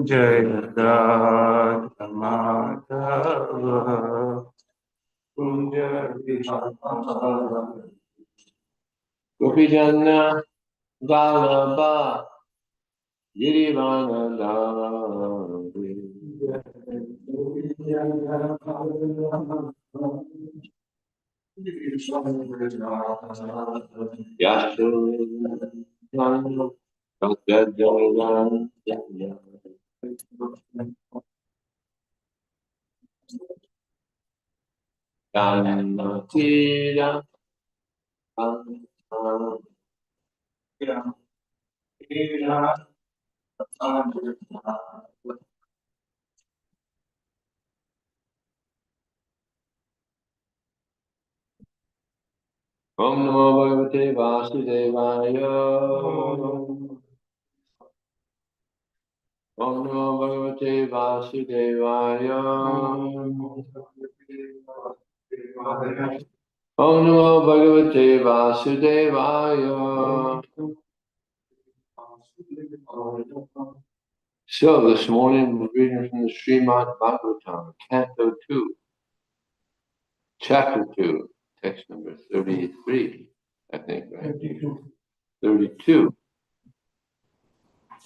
Jayadratha Madhava Kunja Vishama Gopijana Vallabha Girivanadari Yashodhana Kakadayana Kanatira Om Namo Bhagavate Vasudevaya Om Namo Bhagavate Vasudevaya Om Namo Bhagavate Vasudevaya. So this morning we're reading from the Srimad Bhagavatam, Canto 2, Chapter 2, text number 33, I think, right? 32.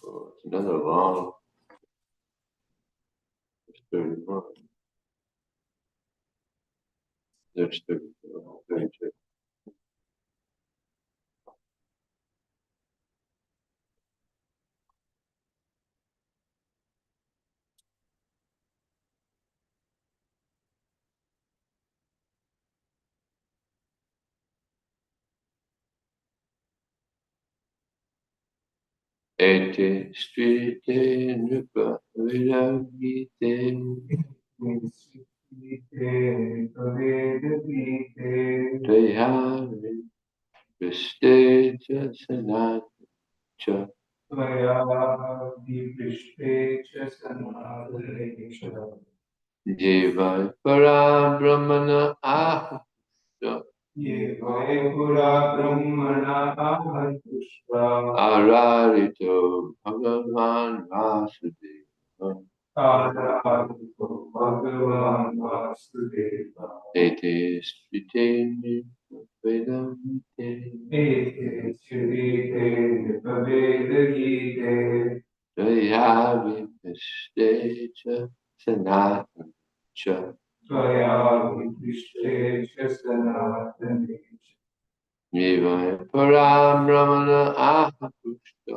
So it's another long, it's 31. There's 32. 32. Ete strite nrupa viragite Trayari Pristeta Sanatcha Jevai Parabrahmana Aham Ararito Bhagavan Vasudeva Ete Sriteni Vedamite Jayavi Pistecha Sanatcha Yevaya Paramramana Ahapushta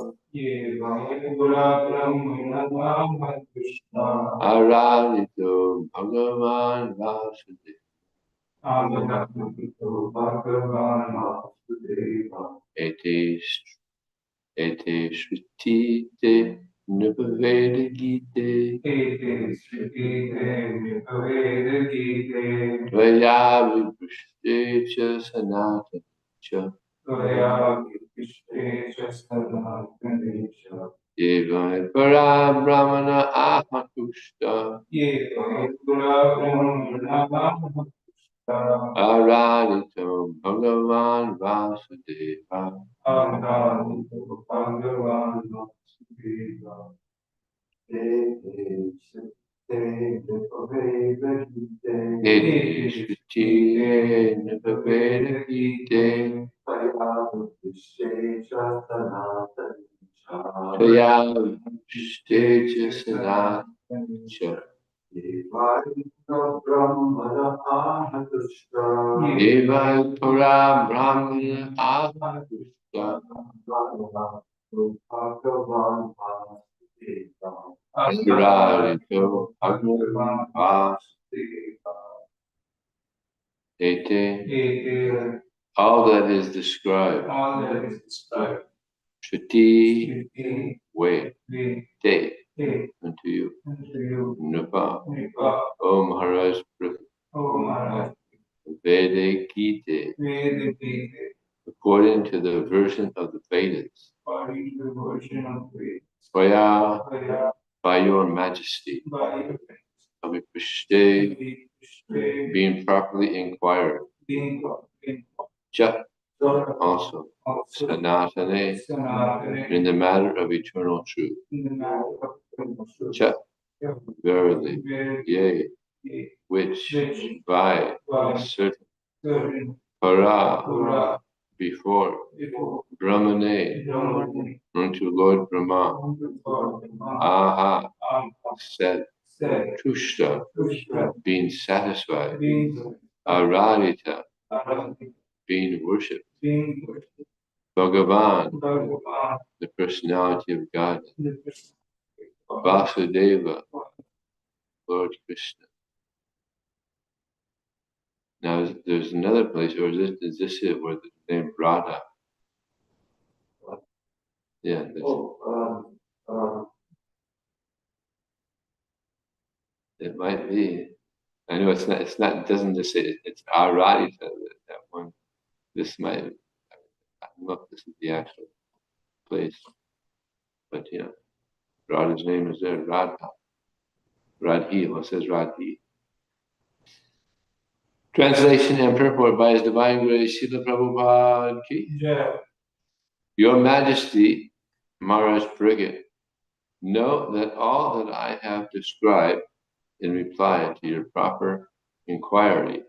Aradito Bhagavan Vasudeva Ete Shrutite Nupaveda Gite Tvaya Vipushtecha Sanatana Devaya Parambrahmana Ahapushta Aradito Bhagavan Vasudeva Ete Shrutite Nupaveda Gite Tvaya Vipushtecha Sanatana Devaya Parambrahmana Ahapushta Aradito Bhagavan Vasudeva Ete. All that is described. Shruti way. Te. Unto you. Nupa. O Maharaj Prabhu. Vede Gite. According to the version of the Vedas. Svaya. By your majesty. Avipashte. Being properly inquired. Cha. Also. Sanatane. In the matter of eternal truth. Cha, verily, yea, which, by, certain, para, before, Brahmane, unto Lord Brahma, aha, said, Tushta, being satisfied, Aradita, being worshipped, Bhagavan, the personality of God, Vasudeva, Lord Krishna. Now, there's another place, or is this it, where the name Radha? Yeah. It might be. I know it's not. It's not. It doesn't just say it's Aradita. That one. This might. I don't know if this is the actual place, but Radha's name is there. Radha. Radhi. Well, it says Radhi. Translation and purport by His Divine Grace, Srila Prabhupada ki. Yeah. Your Majesty, Maharaj Brigid, know that all that I have described in reply to your proper inquiry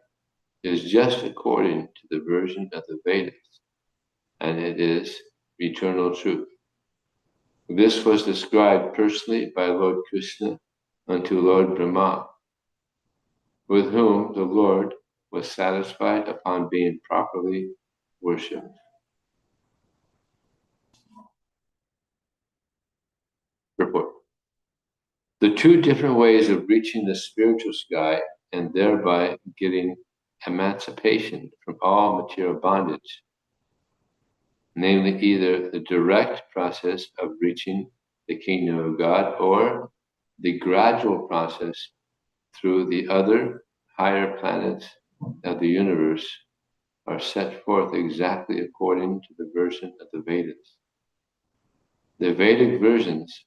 is just according to the version of the Vedas, and it is eternal truth. This was described personally by Lord Krishna unto Lord Brahma, with whom the Lord was satisfied upon being properly worshipped. Report. The two different ways of reaching the spiritual sky and thereby getting emancipation from all material bondage, namely either the direct process of reaching the kingdom of God or the gradual process through the other higher planets of the universe, are set forth exactly according to the version of the Vedas. The Vedic versions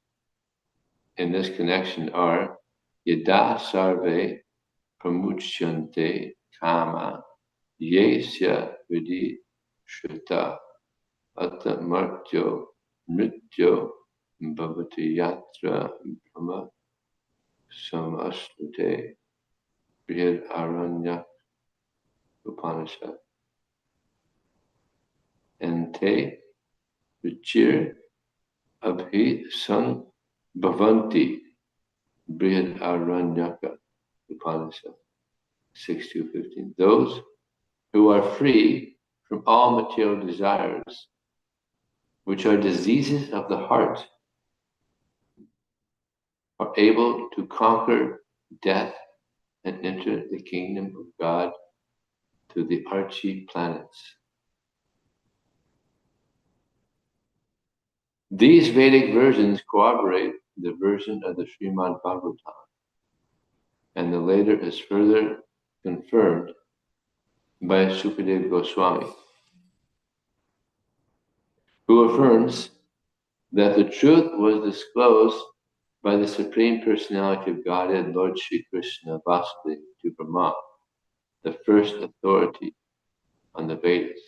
in this connection are Yada Sarve Pramuchyante Kama Yesya Vidi Shrita Atta Martyo Mrityo Bhavati Yatra Brahma Samasnute Brihad Aranya Upanishad Ente Vichir Abhi San Bhavanti Brihad Aranyaka Upanishad 6.2.15. Those who are free from all material desires, which are diseases of the heart, are able to conquer death and enter the kingdom of God through the Archie planets. These Vedic versions corroborate the version of the Srimad Bhagavatam, and the later is further confirmed by Sukadeva Goswami, who affirms that the truth was disclosed by the Supreme Personality of Godhead, Lord Sri Krishna Vasudeva, to Brahma, the first authority on the Vedas.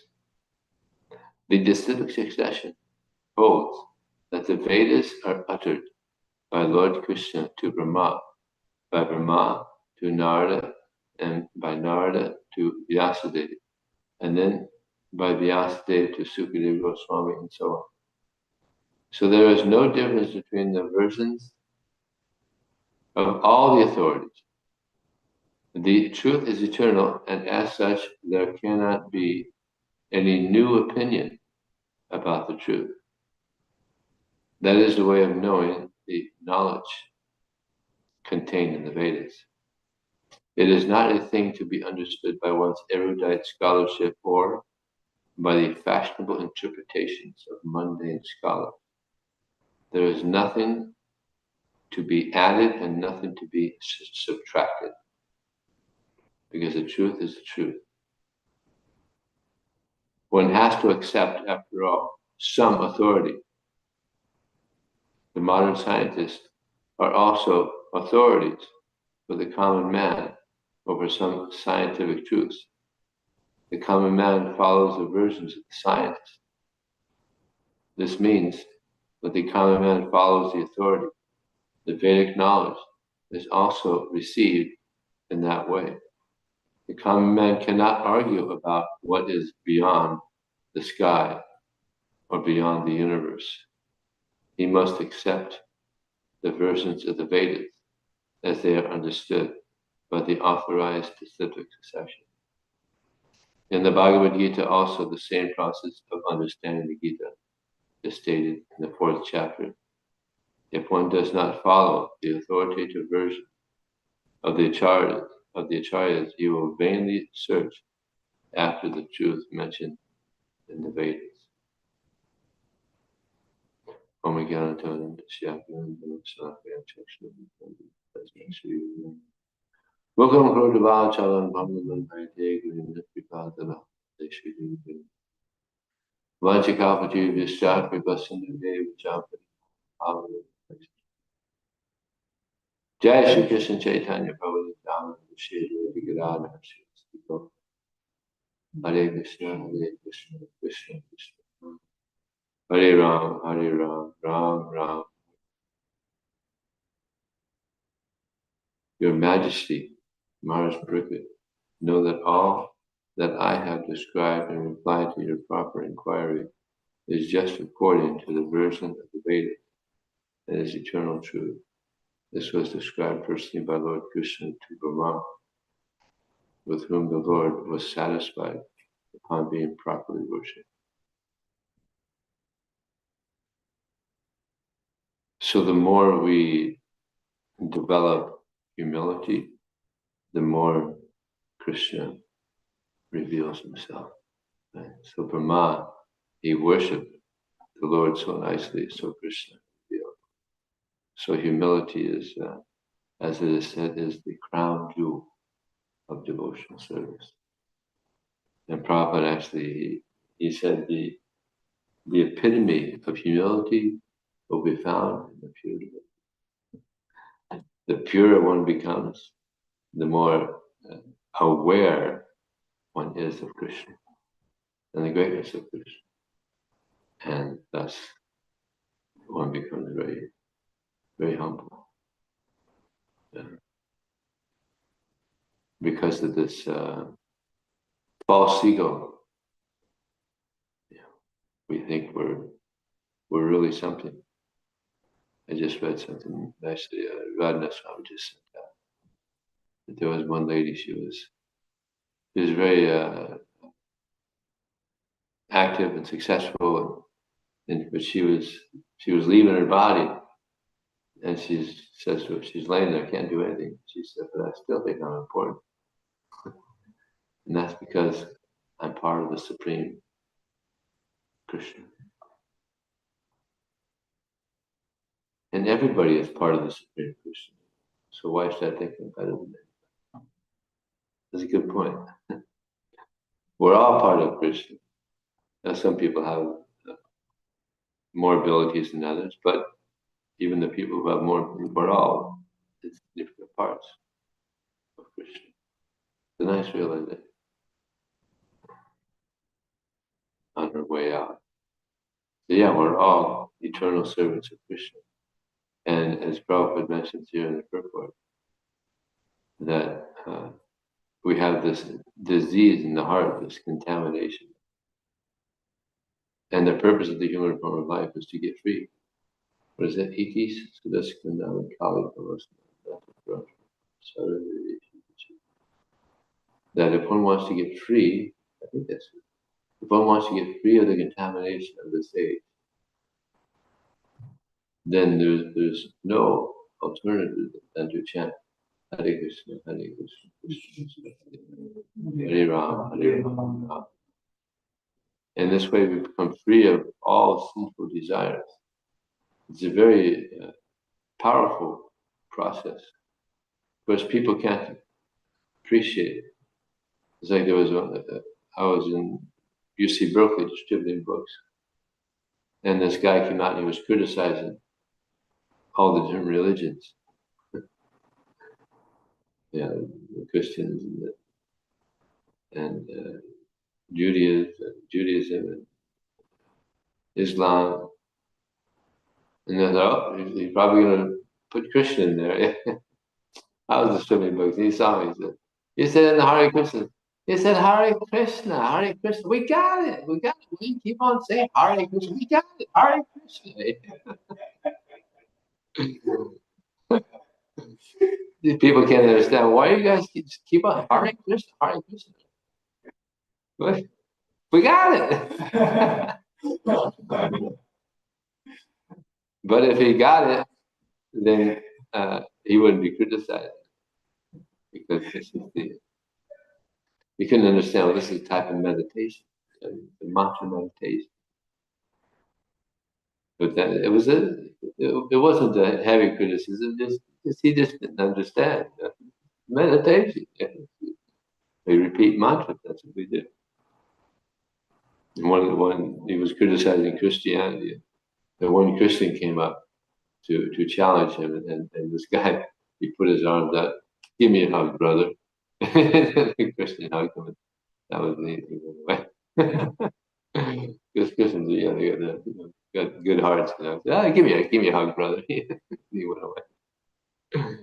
The disciplic succession holds that the Vedas are uttered by Lord Krishna to Brahma, by Brahma to Narada, and by Narada to Vyasadeva, and then by Vyasadeva to Sukadeva Goswami, and so on. So there is no difference between the versions of all the authorities. The truth is eternal, and as such, there cannot be any new opinion about the truth. That is the way of knowing the knowledge contained in the Vedas. It is not a thing to be understood by one's erudite scholarship or by the fashionable interpretations of mundane scholars. There is nothing to be added and nothing to be subtracted, because the truth is the truth. One has to accept, after all, some authority. The modern scientists are also authorities for the common man over some scientific truths. The common man follows the versions of the scientists. This means that the common man follows the authority. The Vedic knowledge is also received in that way. The common man cannot argue about what is beyond the sky or beyond the universe. He must accept the versions of the Vedas as they are understood by the authorized disciplic succession. In the Bhagavad Gita, also the same process of understanding the Gita is stated in the 4th chapter. If one does not follow the authoritative version of the acharyas, he will vainly search after the truth mentioned in the Vedas. Welcome to Chalan Bhamalan Bhante Guru Nipripadana Deshri Vanchikapati Vishchat Vipassana Dev Champati Jai Shri Krishna Chaitanya Prabhu Nityananda Shri Vigadadhara Shri Hare Krishna Hare Krishna Krishna Krishna Hare Ram Hare Ram Ram Ram. Your Majesty, Maharaj Pariksit, know that all that I have described in reply to your proper inquiry is just according to the version of the Vedas and is eternal truth. This was described personally by Lord Krishna to Brahma, with whom the Lord was satisfied upon being properly worshipped. So the more we develop humility, the more Krishna reveals himself. Right? So Brahma, he worshipped the Lord so nicely, so Krishna revealed. So humility is, as it is said, is the crown jewel of devotional service. And Prabhupada actually, he said the epitome of humility will be found in the pure devotee. The purer one becomes, the more aware one is of Krishna and the greatness of Krishna. And thus one becomes very, very humble. Because of this false ego, we think we're really something. I just read something nicely. Radha Swami just said that there was one lady. She was very active and successful, but she was leaving her body, and she says to her, she's laying there, can't do anything. She said, but I still think I'm important, and that's because I'm part of the Supreme Krishna. And everybody is part of the Supreme Krishna. So why should I think I'm better than them? That's a good point. We're all part of Krishna. Now, some people have more abilities than others, but even the people who have more, we're all different parts of Krishna. It's a nice realization on our way out. So yeah, we're all eternal servants of Krishna. And as Prabhupada mentions here in the purport, that we have this disease in the heart, this contamination. And the purpose of the human form of life is to get free. What is that? Itis Sudaskandana Kali that if one wants to get free, I think that's it. If one wants to get free of the contamination of this age, then there's no alternative than to chant Hare Krishna, Hare Krishna, Krishna Krishna, Hare Ram, Hare Ram. And this way we become free of all sinful desires. It's a very powerful process. Of course, people can't appreciate it. It's like there was I was in UC Berkeley distributing books, and this guy came out and he was criticizing all the different religions. Yeah, the Christians and Judaism and Islam. And I thought, oh, he's probably going to put Krishna in there. I was distributing books. He saw me. He said in the Hare Krishna. He said Hare Krishna, Hare Krishna. We got it. We got it. We keep on saying Hare Krishna. We got it. Hare Krishna. These people can't understand. Why you guys keep on Hare Krishna, Hare Krishna? What? We got it. But if he got it, then he wouldn't be criticized because this is you couldn't understand. Well, this is a type of meditation, the mantra meditation. But then it wasn't a heavy criticism. Just he just didn't understand meditation. We repeat mantras. That's what we do. And when he was criticizing Christianity, the one Christian came up to challenge him, and this guy, he put his arms out, give me a hug, brother. The Christian hugged him, and that was the easy way. Because Christians, they got good hearts. Give me a hug, brother. He went away.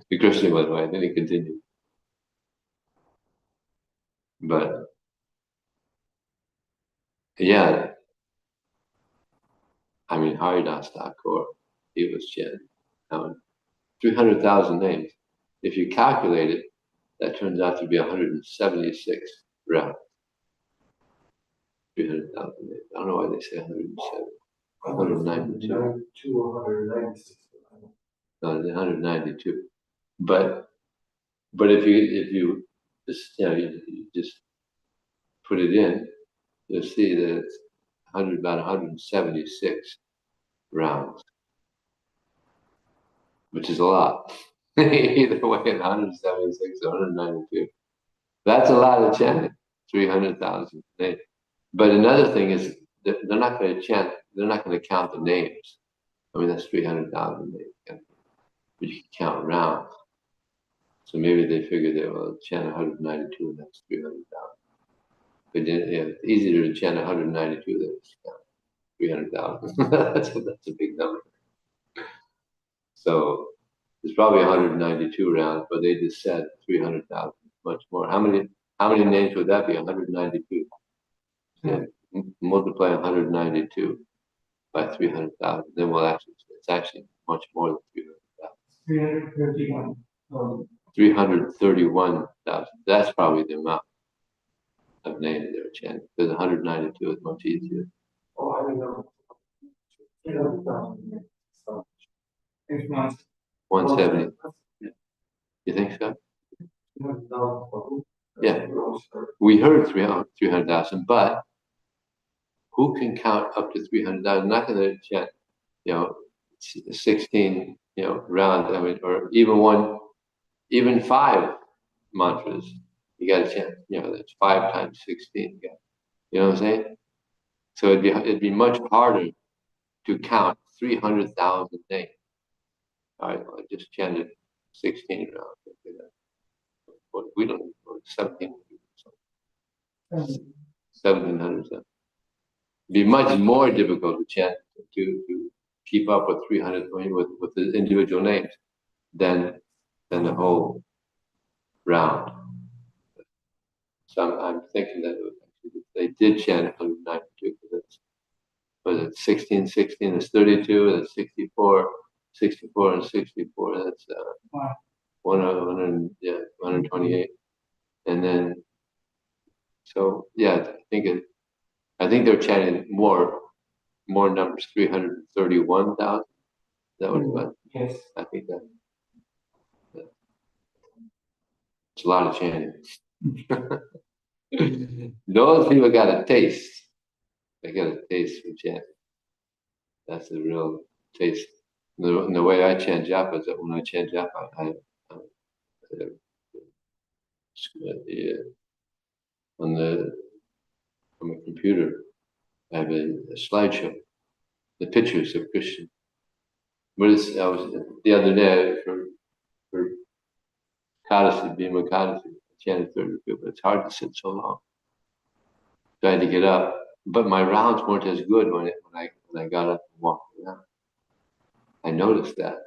The Christian went away, then he continued. But yeah, I mean, Haridas Thakur, he was chanting 300,000 names. If you calculate it, that turns out to be 176 rounds. 300,000 names. I don't know why they say 107. 192. 196. No, 192. But if you just you just put it in, you'll see that it's about 176 rounds, which is a lot. Either way, 176 or 192. That's a lot of chanting. 300,000 names. But another thing is they're not going to chant. They're not going to count the names. I mean, that's 300,000 names. But you can count rounds. So maybe they figured they will chant 192 and that's 300,000. But it's easier to chant 192 than to count 300,000. That's a big number. So there's probably 192 rounds, but they just said 300,000, much more. How many names would that be? 192. Yeah, multiply 192 by 300,000, then it's actually much more than 300,000. 331. 331,000. That's probably the amount of names they were chanting. Because 192 is much easier. Oh, I don't know. 170. You think so? Yeah. We heard 300,000, but who can count up to 300,000? Not going to chant, 16, rounds. I mean, or even 5 mantras. You got to chant. That's 5 times 16. You know what I'm saying? So it'd be much harder to count 300,000 names. All right, I just chanted 16 rounds. But we don't know 1700. 1700. It'd be much more difficult to chant to keep up with 300 with the individual names than the whole round. So I'm thinking that they did chant 192 because it's 16, 16 is 32, that's 64, 64 and 64, that's 128. And then, so yeah, I think they're chanting more numbers, 331,000. That was what? Yes. I think that. It's a lot of chanting. Those people got a taste. They got a taste for chanting. That's a real taste. The way I chant japa is that when I chant japa, on my computer, I have a slideshow, the pictures of Krishna. I was the other day for Kadasi, Bhima Kadasi, I chanted 30 people, but it's hard to sit so long. So I had to get up, but my rounds weren't as good when I got up and walked around. I noticed that.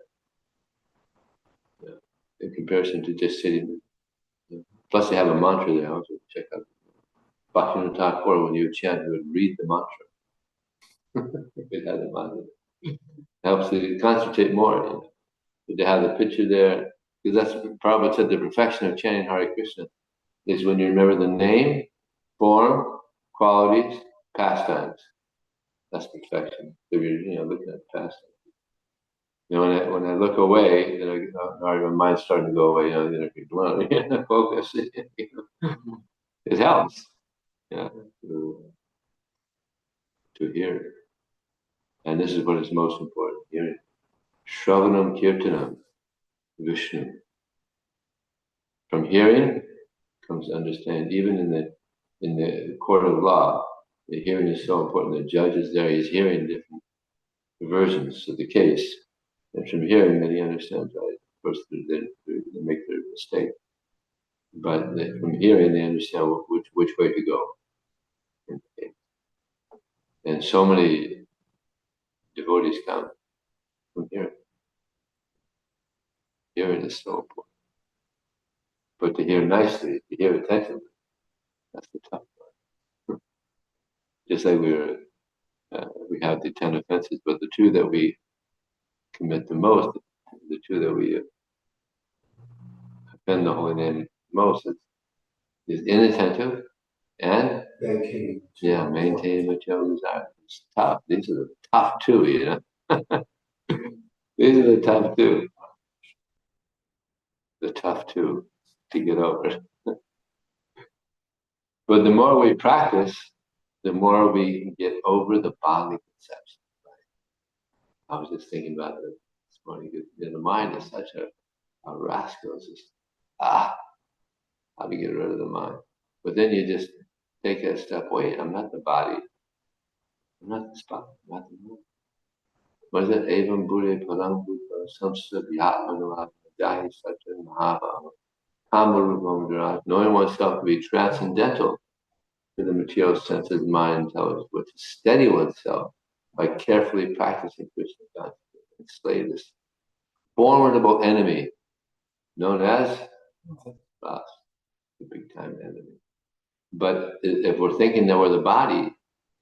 in comparison to just sitting. Plus, they have a mantra there. I also check out Bhaktivinoda Thakur, when you chant, he would read the mantra. It has a mantra. It helps you concentrate more. You know. But they have the picture there, because that's Prabhupada said the perfection of chanting Hare Krishna is when you remember the name, form, qualities, pastimes. That's perfection. So you're looking at pastimes. When I look away, my mind's starting to go away. Focus. It helps. Yeah, to hear. And this is what is most important, hearing. Shravanam Kirtanam, Vishnu. From hearing comes understanding. Even in the court of law, the hearing is so important. The judge is there, he's hearing different versions of the case. And from hearing that he understands, right? Of course, they make their mistake. But from hearing, they understand which way to go. And so many devotees come from hearing. Hearing is so important. But to hear nicely, to hear attentively, that's the tough part. Just like we have the 10 offenses, but the two that we commit the most, the two that we offend the holy name most is inattentive and maintaining material desire. It's tough. These are the tough two, These are the tough two. The tough two to get over. But the more we practice, the more we get over the bodily conception. Right? I was just thinking about it this morning. The mind is such a rascal. It's just, how to get rid of the mind. But then you just take that step, wait, I'm not the body. I'm not the spot. I'm not the mind. What is it? Evam Buddha Palam Buddha Samsa Vyatmanava Jahi Satya Mahabhava Kamarupam Dharaj, knowing oneself to be transcendental to the material senses, mind, intelligence, but to steady oneself by carefully practicing Krishna consciousness and slay this formidable enemy known as us, the big time enemy. But if we're thinking that we're the body,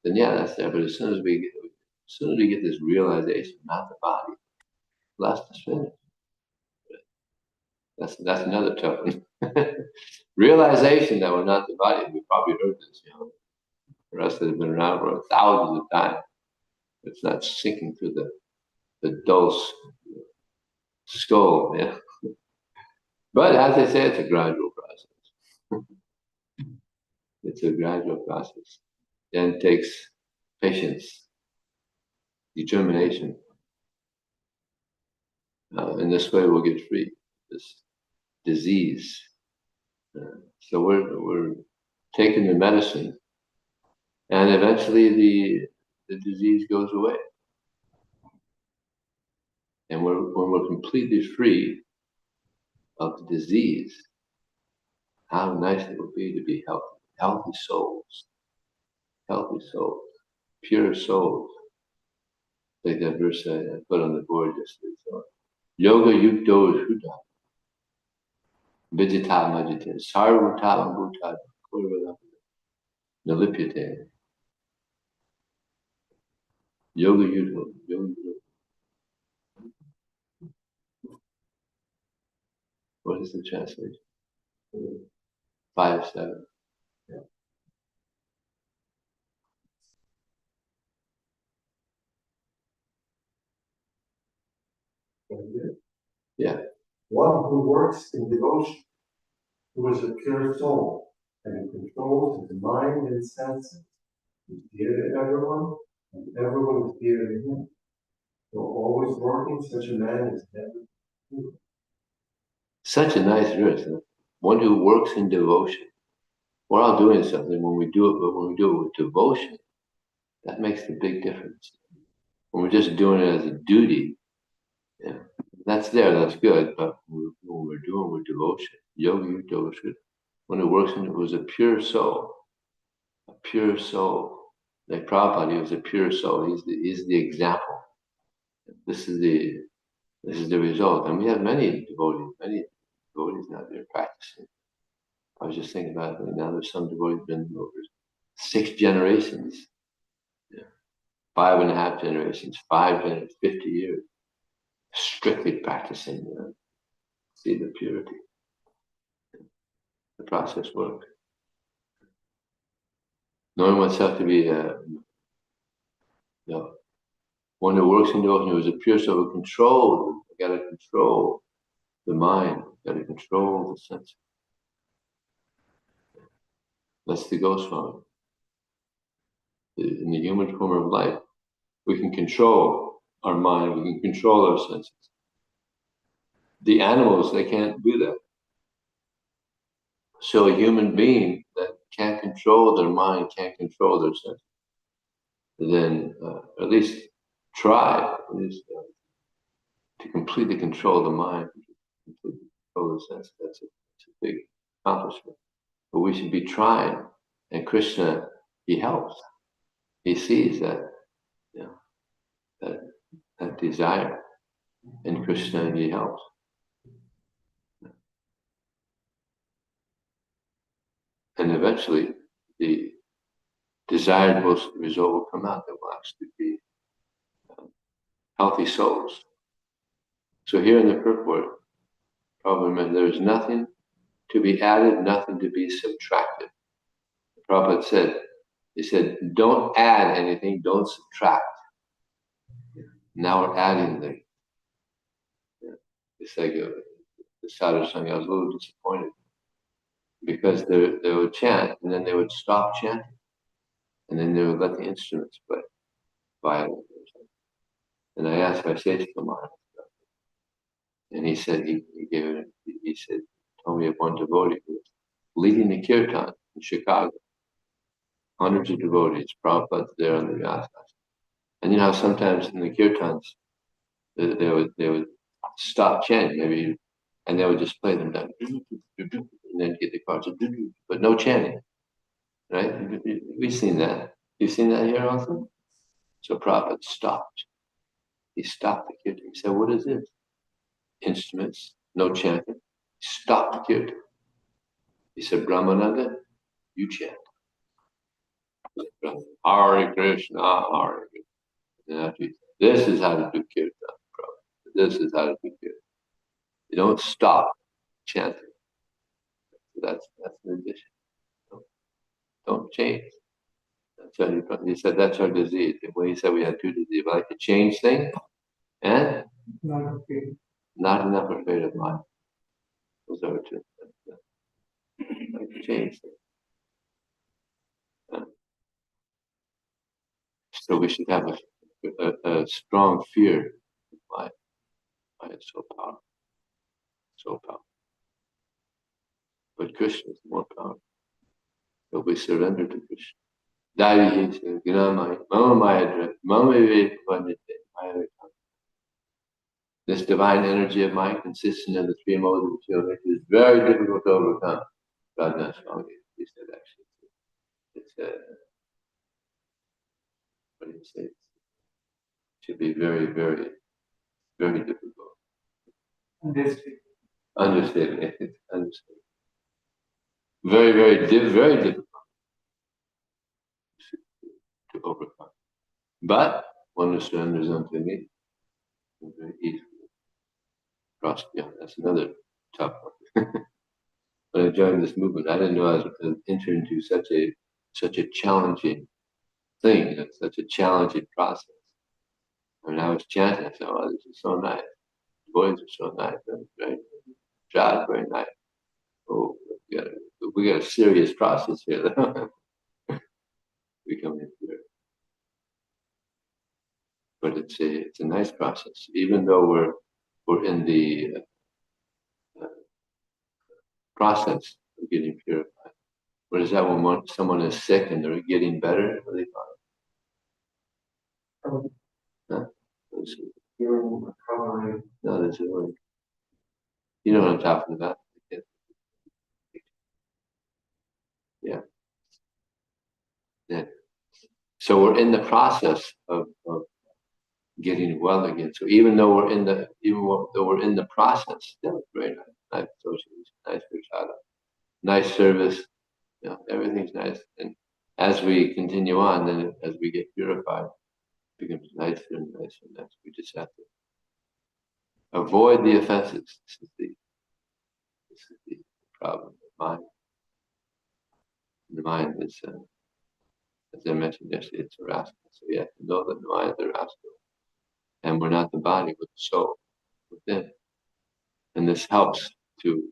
then yeah, that's there. But as soon as we get this realization, not the body, lust is finished. That's another tough one. Realization that we're not the body. We probably heard this, The rest of it has been around for thousands of times. It's not sinking through the dull skull, yeah. But as I say, it's a gradual process. It's a gradual process. And it takes patience, determination. In this way, we'll get free of this disease. So we're taking the medicine, and eventually the disease goes away. And when we're completely free of the disease, how nice it would be to be healthy souls, pure souls. Like that verse I put on the board yesterday. So, Yoga Yukto Shuddha, Vijita Majite, Sarvuta Bhuta, Kurva Nalipyate. Yoga Yukto. What is the translation? 5-7. Yeah. Yeah. One who works in devotion, who is a pure soul, and controls his mind and senses, is dear to everyone, and everyone is dear to him. Though always working, such a man is never true. Such a nice verse. Huh? One who works in devotion. We're all doing something when we do it, but when we do it with devotion, that makes the big difference. When we're just doing it as a duty, that's good, but when we're doing it with devotion, yoga devotion, when it works in it was a pure soul. Like Prabhupada, he was a pure soul. He's the example. This is the result. And we have many devotees, devotees now, they're practicing. I was just thinking about it. Now there's some devotees been over 6 generations, 5.5 generations, 50 years, strictly practicing, see the purity. The process works. Knowing oneself to be one who works in devotion, who is a pure soul, who controls, you gotta control the mind, you gotta control the senses. That's the Goswami. In the human form of life, we can control our mind, we can control our senses. The animals, they can't do that. So a human being that can't control their mind, can't control their senses, then at least try to completely control the mind, completely control the senses. That's a big accomplishment. But we should be trying. And Krishna, he helps. He sees that, that desire in Krishna, and he helps. And eventually, the desired result will come out that will actually be healthy souls. So here in the purport, Prabhupada, there is nothing to be added, nothing to be subtracted. Prabhupada said, he said, don't add anything, don't subtract. Now we're adding things. It's like the sadhu sangha, I was a little disappointed because they would chant and then they would stop chanting and then they would let the instruments play violin or something. And I asked my Sage Kumar, and he said he said, told me of one devotee who was leading the kirtan in Chicago. Hundreds of devotees, Prabhupada's there on the yasas. And you know how sometimes in the kirtans they would stop chanting, maybe, and they would just play them down, and then get the cards, but no chanting, right? We've seen that. You've seen that here also? So Prabhupada stopped. He stopped the kirtan. He said, what is this? Instruments, no chanting. Stop the kirtan. He said, Brahmananda, you chant. Hare Krishna, Hare Krishna. This is how to do kirtan, Prabhupada. This is how to do kirtan. You don't stop chanting. That's the addition. Don't change. He said that's our disease. When he said we had 2 diseases, we like to change things and not enough afraid of mind. Those are 2 things. Like to change things. So we should have a strong fear of mind. Mind is so powerful. So powerful. But Krishna is more powerful. So we surrender to Krishna. This divine energy of mind, consisting of the 3 modes of material nature, is very difficult to overcome. Radha Swami, he said actually. It's what do you say? It should be very, very, very difficult. Understatement. It's understatement. Very, very difficult to overcome. But one who surrenders unto me, very easily. Yeah, that's another tough one. When I joined this movement, I didn't know I was entering into such a challenging thing, such a challenging process. I mean, I was chanting, I said, oh, this is so nice. The boys are so nice, right? Job, very nice. Oh, we got a serious process here. We come in here. But it's a nice process, even though we're in the process of getting purified. What is that when someone is sick and they're getting better? What do they call it? Huh? Healing, recovery. No, there's a word. You know what I'm talking about? Yeah. Yeah. So we're in the process of getting well again. So even though we're in the process, yeah, very nice. nice association, nice prasada, nice service. Everything's nice. And as we continue on, then as we get purified, it becomes nicer and nicer and nicer. We just have to avoid the offenses. This is the problem. The mind is, as I mentioned yesterday, it's a rascal. So we have to know that the mind is a rascal. And we're not the body, but the soul within. And this helps to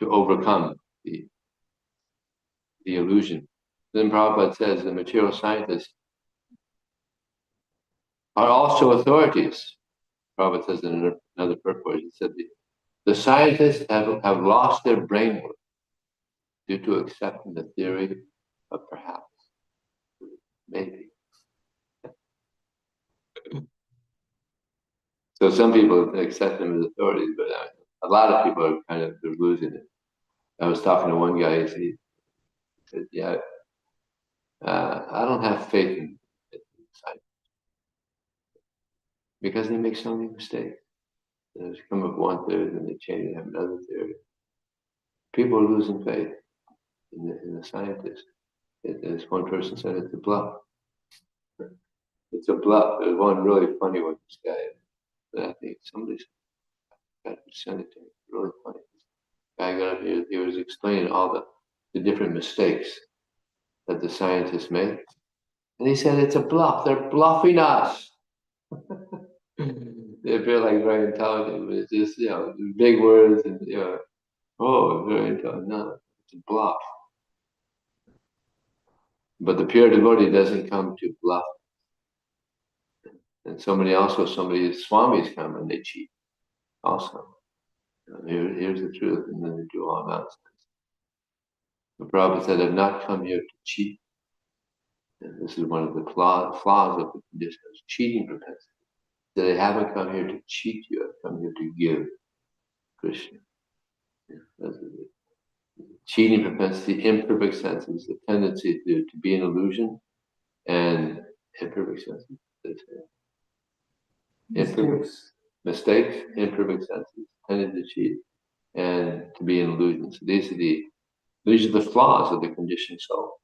overcome the illusion. Then Prabhupada says the material scientists are also authorities. Prabhupada says in another purport, he said the scientists have lost their brainwork due to accepting the theory of perhaps, maybe. So some people accept them as authorities, but a lot of people are they're losing it. I was talking to one guy, he said, yeah, I don't have faith in science because they make so many mistakes. They just come up with one theory, then they change and have another theory. People are losing faith in the scientists. As one person said, it's a bluff. It's a bluff. There's one really funny one, this guy. But I think somebody's got to send it to me. Really funny. This guy got up here, he was explaining all the different mistakes that the scientists make. And he said, it's a bluff. They're bluffing us. They feel like very intelligent, but it's just, big words and, oh, very intelligent. No, it's a bluff. But the pure devotee doesn't come to bluff. And somebody, Swamis come and they cheat also. Here's the truth, and then they do all nonsense. The Prabhupada said, I've not come here to cheat. And this is one of the flaws of the condition, cheating propensity. That I haven't come here to cheat you, I've come here to give Krishna. Cheating propensity, imperfect senses, the tendency to be an illusion, and imperfect senses. Mistakes, imperfect senses, tendency to cheat, and to be an illusion. So these are the flaws of the conditioned soul.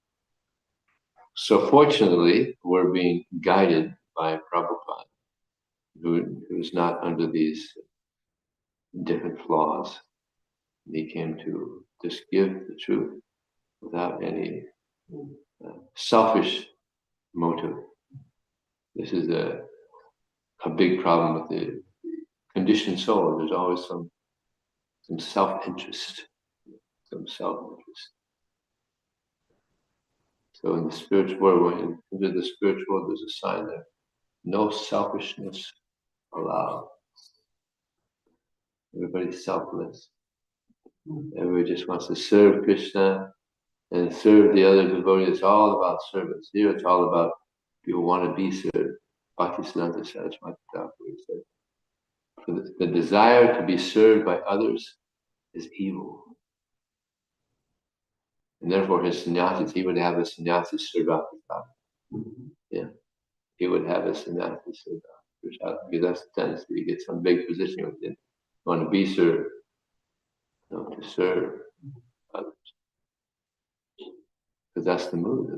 So fortunately, we're being guided by Prabhupada, who is not under these different flaws. He came to just give the truth without any selfish motive. This is a big problem with the conditioned soul. There's always some self-interest, So in the spiritual world, into the spiritual world, there's a sign there. No selfishness allowed. Everybody's selfless. Everybody just wants to serve Krishna and serve the other devotees. It's all about service. Here it's all about people want to be served. Bhaktisiddhanta Saraswati Thakur said, for the desire to be served by others is evil. And therefore his sannyasis, he would have his sannyasis serve out the Thakur. Yeah. He would have his sannyasis serve out Krishna, because that's the tendency. You get some big position within. You want to be served, to serve others. Because that's the mood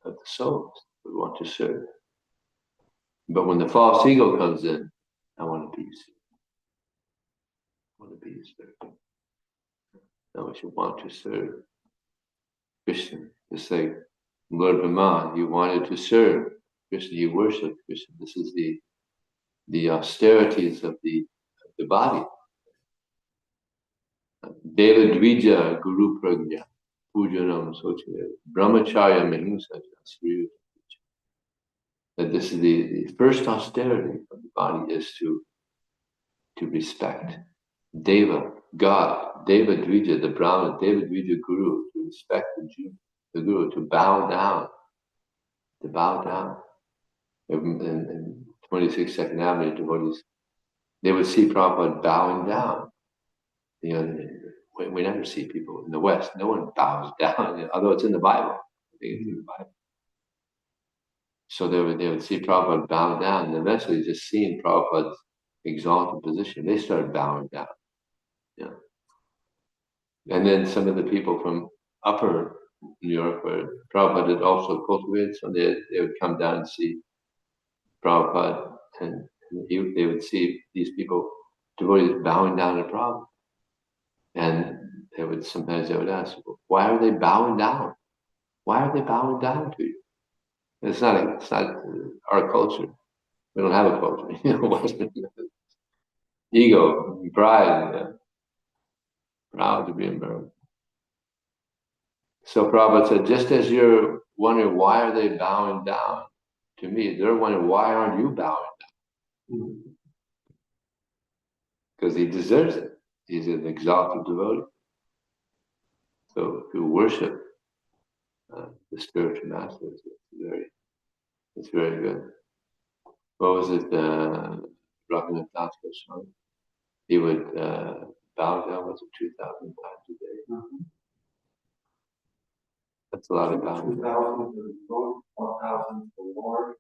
of the souls. We want to serve. But when the false ego comes in, I want to be served. I want to be served. Now we should want to serve Krishna. Just like Lord Brahma, you wanted to serve Krishna, you worship Krishna. This is the austerities of the body. Deva Dvija Guru Pragya Pujanam Sochaya Brahmacharya Mahimsa Sri. That this is the first austerity of the body is to respect Deva, God, Deva Dvija, the Brahma, Deva Dvija Guru, to respect the Guru, to bow down. In 26 Second Avenue, devotees, they would see Prabhupada bowing down. We never see people in the West, no one bows down, although it's in the Bible. I think it's in the Bible. So they would see Prabhupada bow down, and eventually just seeing Prabhupada's exalted position, they started bowing down. Yeah. And then some of the people from upper New York, where Prabhupada had also cultivated, so they would come down and see Prabhupada, and they would see these people, devotees, bowing down to Prabhupada. And sometimes they would ask, why are they bowing down? Why are they bowing down to you? It's not our culture. We don't have a culture. Ego, pride, proud to be American. So Prabhupada said, just as you're wondering why are they bowing down to me, they're wondering why aren't you bowing down? Because he deserves it. He's an exalted devotee. So if you worship the spiritual masters, it's very good. What was it? Raghunath Das Goswami. He would bow down, was it 2,000 times a day? Mm-hmm. That's a lot of bowing. 2,000 for the devoted, 1,000 for the Lord.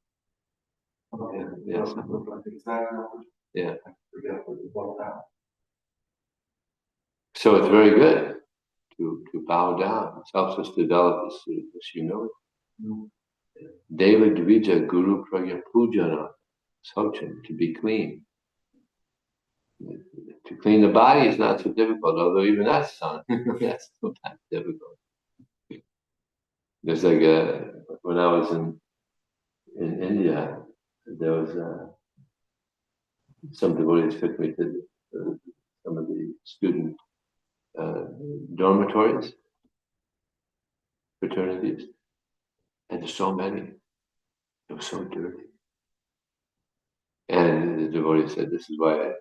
Yeah, something like exact numbers. Yeah. I forget what it was about. So it's very good to bow down. It helps us develop this humility. Mm-hmm. Deva Dvija Guru Pragya Pujana Sauchan, to be clean. To clean the body is not so difficult, although even that's that's sometimes difficult. There's like when I was in India, there was some devotees took me to some of the student dormitories, fraternities, and there's so many. It was so dirty. And the devotee said, "This is why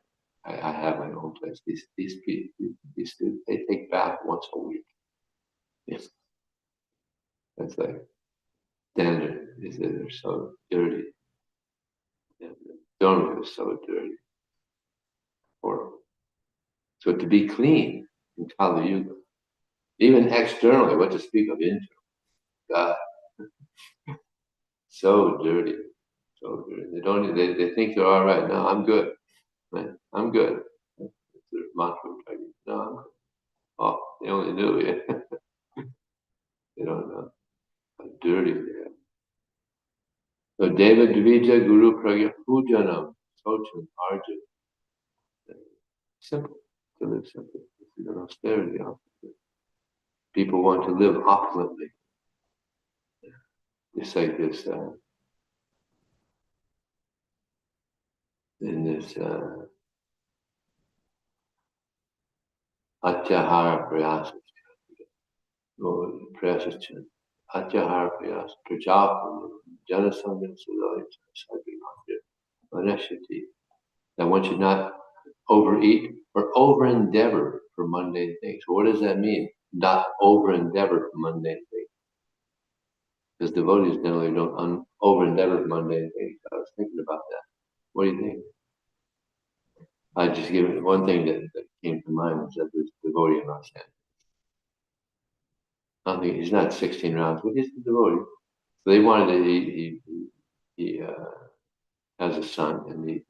I have my own place. These students, they take bath once a week. Yes, that's like standard. They said they're so dirty. And the dormitory is so dirty, horrible. So to be clean in Kali Yuga, even externally, what to speak of internal, God, so dirty, so dirty. They don't. They think they're all right. No, I'm good. Right? I'm good. That's their mantra. No, I'm good. Oh, they only knew it. They don't know how dirty they are. So Deva Dvija Guru Pragya Pujanam Socham Arjun. Simple. To live simple. This is an austerity opposite. People want to live opulently. It's like this in this Atyahara Prayasa. Or Prayasa Atyahara Prayasa. Prajapam Janasangam Sudaya Sadhimandya Manashati. That one should not overeat or over endeavor for mundane things. What does that mean? Not over endeavor for mundane things. Because devotees generally don't over endeavor for mundane things. I was thinking about that. What do you think? I just give it one thing that came to mind was that there's a devotee in Los Angeles. He's not 16 rounds, but he's a devotee. So they wanted to, he has a son, and he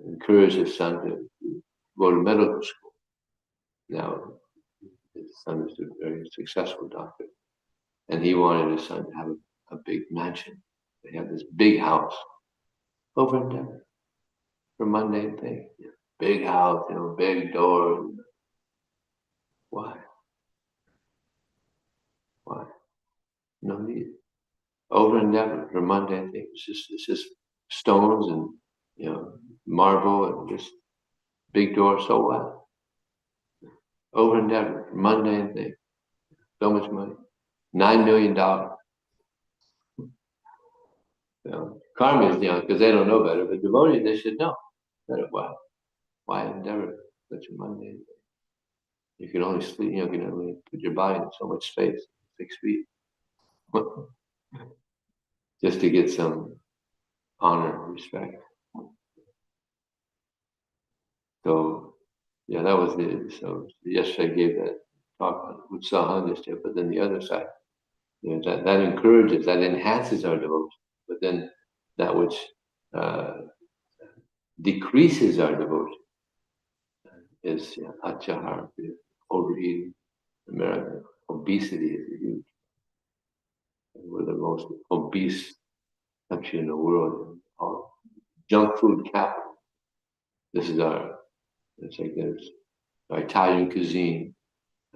encouraged his son to go to medical school. Now, his son is a very successful doctor, and he wanted his son to have a big mansion. They have this big house over in Denver for mundane things. Big house, big door. Why? Why? No need. Over and never for mundane things. It's just stones and marble and just big door. So what? Over and never for mundane things. So much money. $9 million. Karma is because they don't know better, but devotees, they should know better. Why endeavor such a mundane thing? You can only sleep, you can only put your body in so much space, 6 feet. Just to get some honor, respect. So, that was so yesterday I gave that talk on Utsaha yesterday, but then the other side, that encourages, that enhances our devotion, but then that which decreases our devotion is Achahar, overeating. America, obesity is huge. We're the most obese country in the world. Our junk food capital. This is it's like there's our Italian cuisine.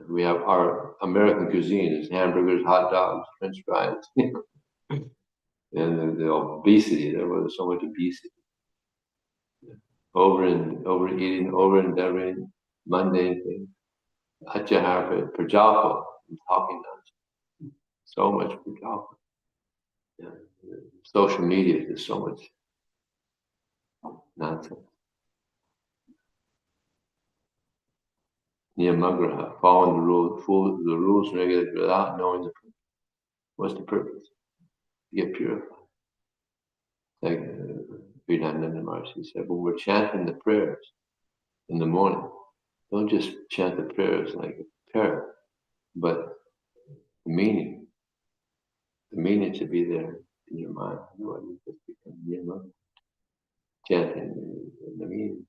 We have our American cuisine is hamburgers, hot dogs, French fries, and the obesity. There's so much obesity. Overeating, over-endeavoring, mundane things. Achahar, Prajapa, talking nonsense. So much Prajapa. Yeah. Social media, there's so much nonsense. Niyamagraha, following the rules and regulations without knowing the purpose. What's the purpose? To get purified. Like Vedananda Maharshi said, when we're chanting the prayers in the morning, don't just chant the prayers like a parrot, but the meaning should be there in your mind. Otherwise, you just become Niyamagraha. Chanting the meaning.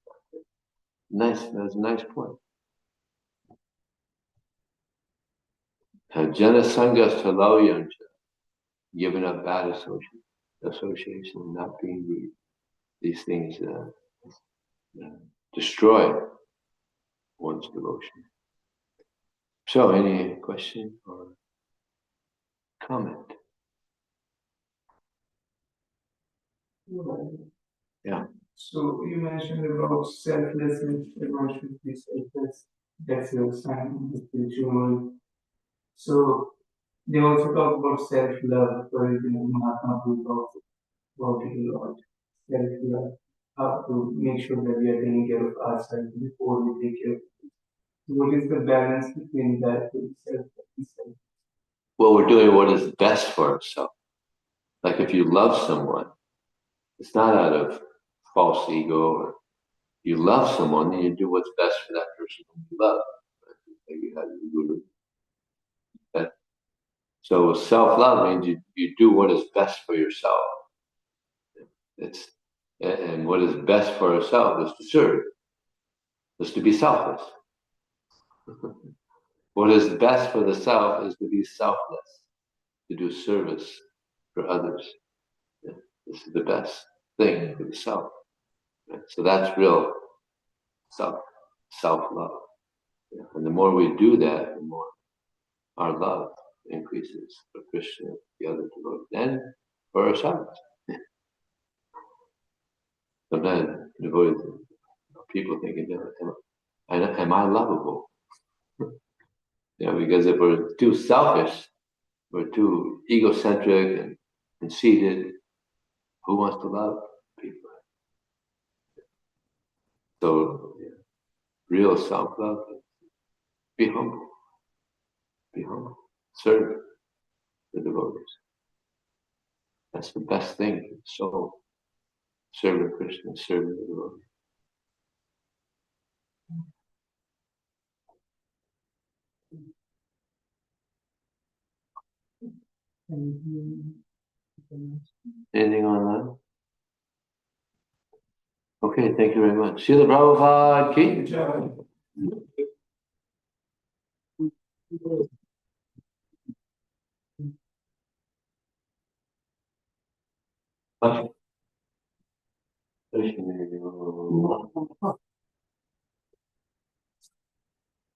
Nice, that's a nice point. Jana Sangas Talayancha, giving up bad association, not being greedy. These things destroy one's devotion. So, any question or comment? Yeah. So you mentioned about selflessness, everyone should be selfless. That's a sign of the spiritual world. So they also talk about self-love. For example, Mahatma Buddha talks about it a lot. Self-love. How to make sure that we are taking care of ourselves before we take care of others. What is the balance between that with self and self? Well, we're doing what is best for ourselves. Like if you love someone, it's not out of false ego or you love someone, then you do what's best for that person whom you love. Like you have the guru. So self-love means you do what is best for yourself. And what is best for ourselves is to serve, is to be selfless. What is best for the self is to be selfless, to do service for others. Yeah. This is the best thing for the self. Yeah. So that's real self-love. Yeah. And the more we do that, the more our love increases for Krishna, the other devotees, and for ourselves. Sometimes devotees, people thinking, am I lovable? Because if we're too selfish, we're too egocentric and conceited, who wants to love people? So, real self-love, be humble, serve the devotees. That's the best thing for the soul. Serve Krishna, serve the devotees. Anything online? Okay, thank you very much. Srila Prabhupada ki jai.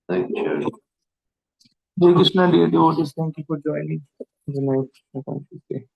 Thank you. Hare Krishna, dear devotees, thank you for joining the night.